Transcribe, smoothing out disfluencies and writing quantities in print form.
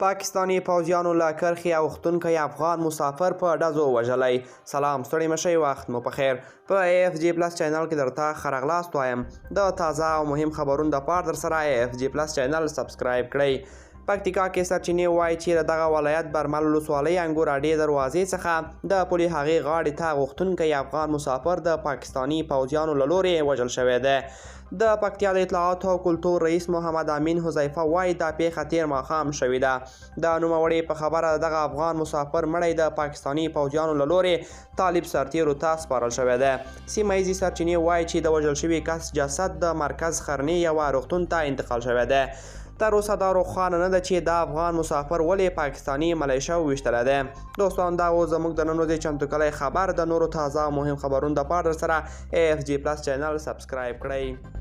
پاکستانی پوځیانو له کرښې اوښتونکی افغان مسافر په ډزو وژلی. سلام ستړي مشئ، وخت مو پخیر. په AFG+ چینل کې درته ښه راغلاست وایم. د تازه او مهم خبرونو دپاره در سره AFG+ چینل سبسکرایب کړئ. پکتیکا کې سرچینې وایي چې له دغه ولایت برمل ولسوالۍ انګور اډې دروازې څخه د پولې هغې غاړې ته غوښتونکی افغان مسافر د پاکستاني پوځیانو له لورې وژل شوی دی. د پکتیا د اطلاعاتو او کلتور رئیس محمد امین حذیفه وایي دا پیښه تیر ماښام شوې ده. د نوموړي په خبره دغه افغان مسافر مړی د پاکستاني پوځیانو له لورې طالب سرتیرو ته سپارل شوی دی. سیمه ییزې سرچینې وایي چې د وژل شوي کس جسد د مرکز خرنې یوه روغتون ته انتقال شوی دی. تر اوسه دا روښانه نه ده چې دا افغان مسافر ولې پاکستاني ملیشه وویشتلی دی. دوستان دا و زموږ د نن ورځې چمتو کلی خبر. د نورو تازه او مهم خبرونو دپاره در سره AFG+ چینل سبسکرایب کړئ.